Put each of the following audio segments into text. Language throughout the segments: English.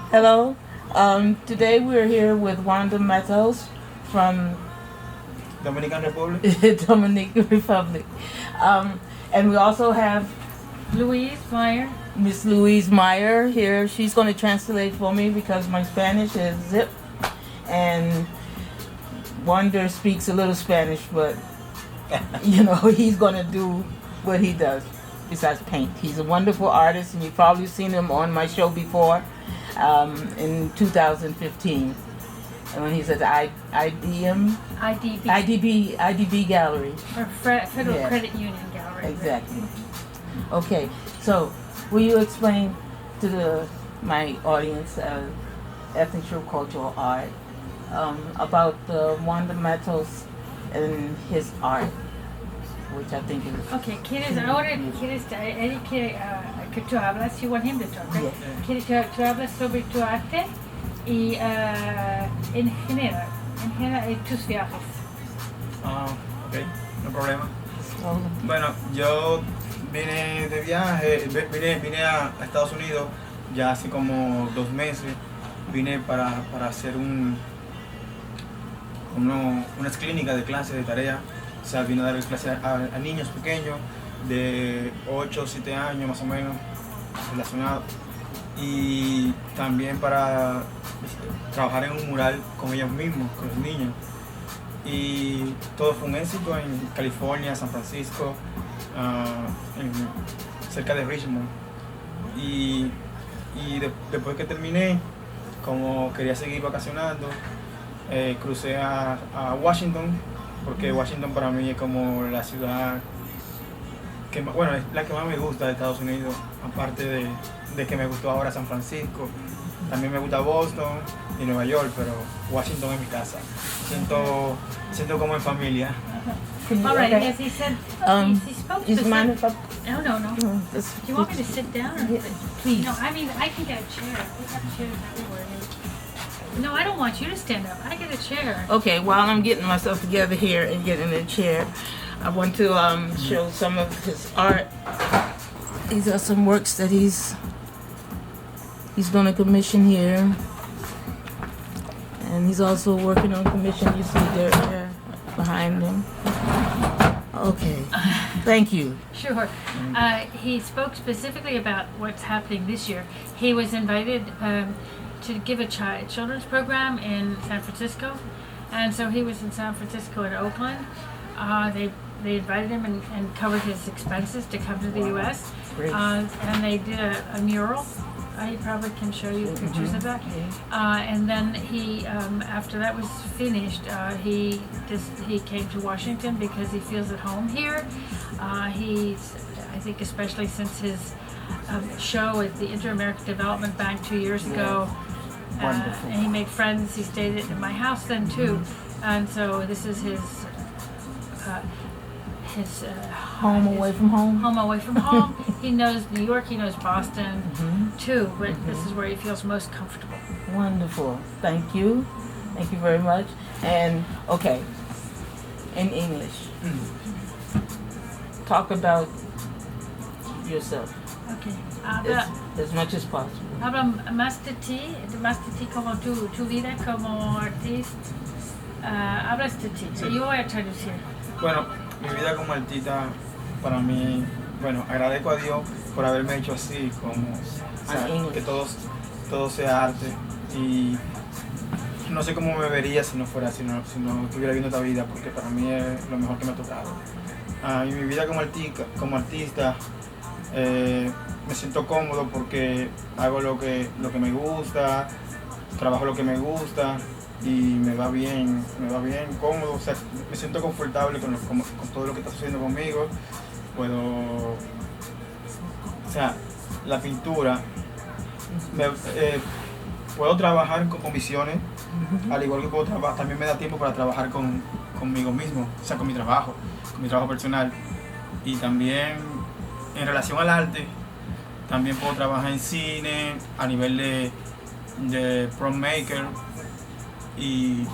Hello. Today we're here with Wanda Matos from Dominican Republic. Dominican Republic. And we also have Louise Meyer. Miss Louise Meyer here. She's going to translate for me because my Spanish is zip. And Wanda speaks a little Spanish, but he's going to do what he does besides paint. He's a wonderful artist, and you've probably seen him on my show before in 2015. And when he's at the IDB Gallery. Or Federal Credit Union Gallery. Exactly. Okay, so will you explain to my audience, ethnic cultural art, about Wanda Matos and his art, which I think is... Okay, ahora quieres, él quiere que tú hablas, you want him to talk, right? Yes. Quiere que tú hablas sobre tu arte y en general tus viajes. Ok, no problema. Oh, Bueno, yo vine de viaje, vine a Estados Unidos ya hace como 2 meses. Vine para hacer unas clínicas de clases de tarea. O sea, vine a dar clases a niños pequeños de 8 o 7 años más o menos relacionados. Y también para trabajar en un mural con ellos mismos, con los niños. Y todo fue un éxito en California, San Francisco, cerca de Richmond. Y después que terminé, como quería seguir vacacionando, crucé a Washington, porque Washington para mí es como la ciudad que, bueno, es la que más me gusta de Estados Unidos, aparte de que me gustó ahora San Francisco. También me gusta Boston y Nueva York, pero Washington es mi casa. Siento como en familia. All right, as he said, he spoke is mine if I... No. Do you want me to sit down? Or Please. No, I mean, I can get a chair. We have chairs everywhere. No, I don't want you to stand up. I get a chair. Okay, while I'm getting myself together here and getting in a chair, I want to show some of his art. These are some works that he's going to commission here. And he's also working on commission. You see there behind him. Okay, thank you. Sure. He spoke specifically about what's happening this year. He was invited to give a children's program in San Francisco, and so he was in San Francisco and Oakland. They invited him and covered his expenses to come to the U.S. Great. And they did a mural. I probably can show you pictures of that. And then he, after that was finished, he came to Washington because he feels at home here. I think especially since his show at the Inter-American Development Bank 2 years ago. Wonderful. And he made friends. He stayed at my house then too. And so this is his Home away from home? Home away from home. He knows New York, he knows Boston too, but this is where he feels most comfortable. Wonderful. Thank you. Thank you very much. And, okay, in English, talk about yourself Okay. as much as possible. Habla más de ti como tu vida como artista. Hablas de ti. So yo voy a traducir. Bueno, mi vida como artista, para mí, bueno, agradezco a Dios por haberme hecho así, como, o sea, que todo sea arte. Y no sé cómo me vería si no fuera así, si no estuviera viendo esta vida, porque para mí es lo mejor que me ha tocado. Y mi vida como artista me siento cómodo porque hago lo que me gusta, trabajo lo que me gusta y me va bien cómodo, o sea, me siento confortable con todo lo que está sucediendo conmigo. O sea, la pintura, puedo trabajar con visiones, al igual que también me da tiempo para trabajar conmigo mismo, o sea, con mi trabajo personal. Y también en relación al arte, también puedo trabajar en cine, a nivel de prop maker, y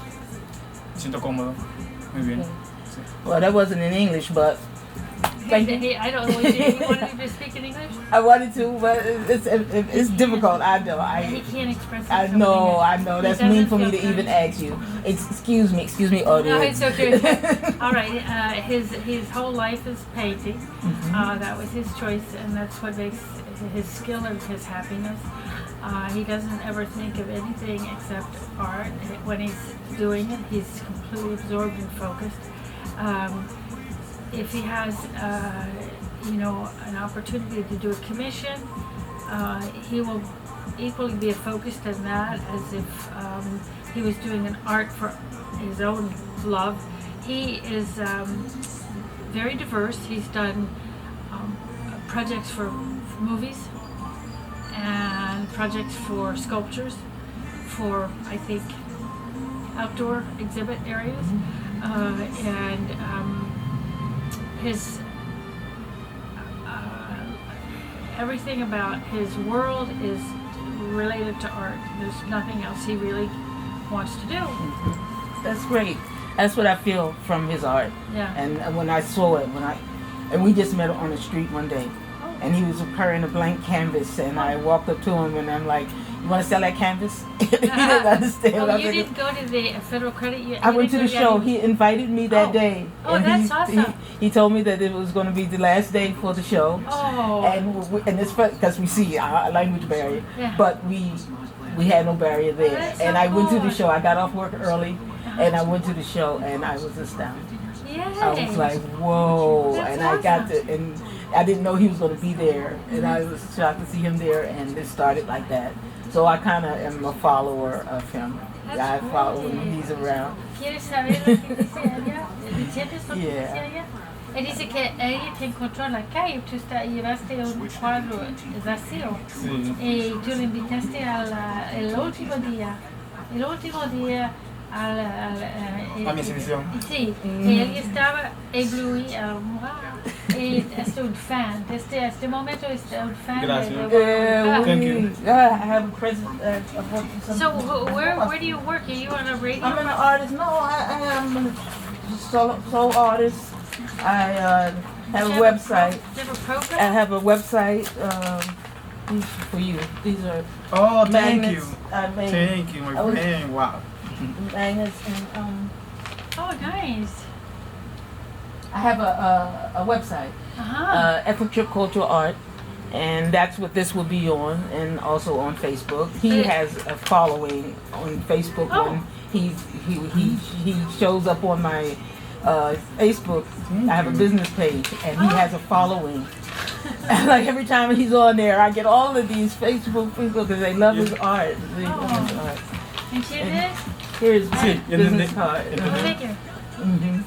me siento cómodo, muy bien. Sí. Well, that wasn't in English, but Thank you. I don't know. You wanted to speak in English? I wanted to, but it's difficult. I know. He can't express I himself. know. I know. That's He mean for me doesn't to feel even ask you. Excuse me, No, audience. it's okay. All right. His whole life is painting. That was his choice, and that's what makes his skill and his happiness. He doesn't ever think of anything except art. When he's doing it, he's completely absorbed and focused. If he has, an opportunity to do a commission, he will equally be focused on that as if he was doing an art for his own love. He is very diverse. He's done projects for movies and projects for sculptures, for, I think, outdoor exhibit areas. And his everything about his world is related to art. There's nothing else he really wants to do. That's great. That's what I feel from his art. Yeah. And when I saw it, and we just met on the street one day, and he was carrying a blank canvas, and I walked up to him and I'm like, "You want to sell that canvas?" He didn't understand. Oh, I was you like, didn't go to the Federal Credit Union? I went to the show. He invited me that day. Oh, and that's awesome. He told me that it was going to be the last day for the show. Oh. And it's because we see our language barrier, Yeah. but we had no barrier there. That's And so I went to the cool. show. I got off work early, and I went to the show, and I was astounded. Yay. I was like, whoa. That's And I got awesome. to, and I didn't know he was going to be there. And I was shocked to see him there, and it started like that. So I kind of am a follower of him. That's I follow him great. when he's around. ¿Quieres saber lo que dice ella? ¿Entiendes lo que Yeah. dice ella? Él dice que ella te encontró en la calle, tú llevaste un cuadro vacío Sí. y tú le invitaste el último día A mi exhibición. Sí, y él estaba ébloui, y es un fan, desde este momento es un fan. Gracias. Yeah, Thank you. I have a present. So where do you work? Are you on a radio? I'm an artist. No, I am a solo artist. I have a website. Do you have a program? I have a website. These are for you. These are Oh, thank magnets. you. I made Thank you, my I was- friend. Wow. magnets, and Oh, nice. I have a website. Ethnic Cultural Art, and that's what this will be on, and also on Facebook. He has a following on Facebook. Oh. When he shows up on my Facebook. I have a business page, and he has a following. And like every time he's on there, I get all of these Facebook people because they love his art. They love his art. And she did? Here's Sí, his business entendí. card. Thank you.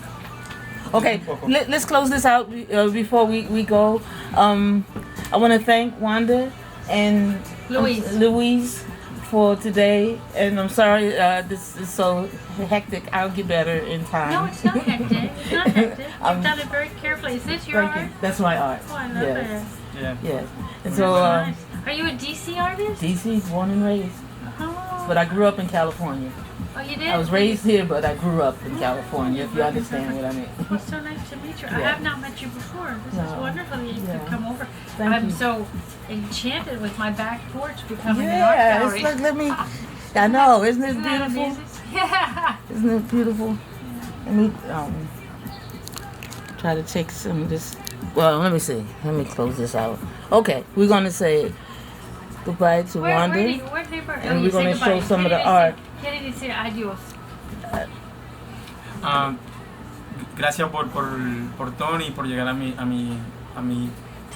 Okay, let's close this out before we go. I want to thank Wanda and Louise for today, and I'm sorry this is so hectic. I'll get better in time. No, it's not hectic. It's not hectic. You've done it very carefully. Is this your Thank art? you. That's my art. Oh, I love Yes, it. Yeah. yes. And That's so nice. Are you a DC artist? DC, born and raised, Oh. but I grew up in California. Oh, you did? I was raised here, but I grew up in California. If you understand what I mean. Well, so nice to meet you. I Yeah. have not met you before. This is No. wonderful that you Yeah. could come over. Thank I'm you. so enchanted with my back porch becoming an art Yeah, gallery. it's like let me. I know, isn't it Isn't that beautiful? amazing? Yeah. Isn't it beautiful? Let me try to take some of this. Well, let me see. Let me close this out. Okay, we're gonna say goodbye to Wanda. Where they and we're gonna show some of the art. Quiere decir adiós. Gracias por Tony, por llegar a mi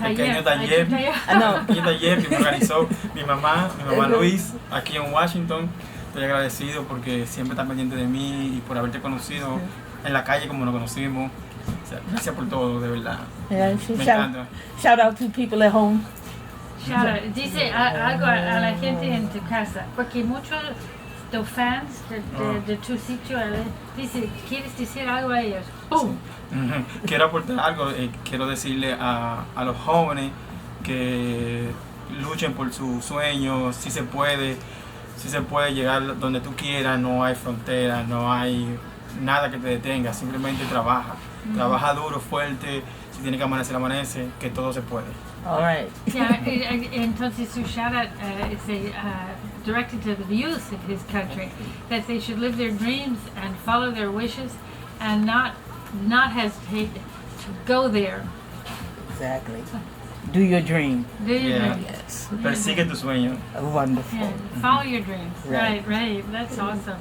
pequeño Taller. taller. I know. Pequeño taller que me organizó mi mamá Luis, aquí en Washington. Estoy agradecido porque siempre está pendiente de mí y por haberte conocido en la calle como nos conocimos. O sea, gracias por todo, de verdad. Yeah, Me encanta. shout out to people at home. Shout out. Dice algo a la gente en tu casa, porque muchos de los fans de tu sitio, dice, ¿quieres decir algo a ellos? ¡Pum! Quiero aportar algo, quiero decirle a los jóvenes que luchen por sus sueños, si se puede llegar donde tú quieras, no hay fronteras, no hay nada que te detenga, simplemente trabaja duro, fuerte, si tiene que amanecer, amanece, que todo se puede. All right. Yeah, entonces su shout out is directed to the youth of his country, that they should live their dreams and follow their wishes and not hesitate to go there. Exactly. Do your dream. Do your Yeah. dreams. Yes. Persigue tu sueño. Wonderful. Yeah, follow your dreams. Right. Right. That's awesome.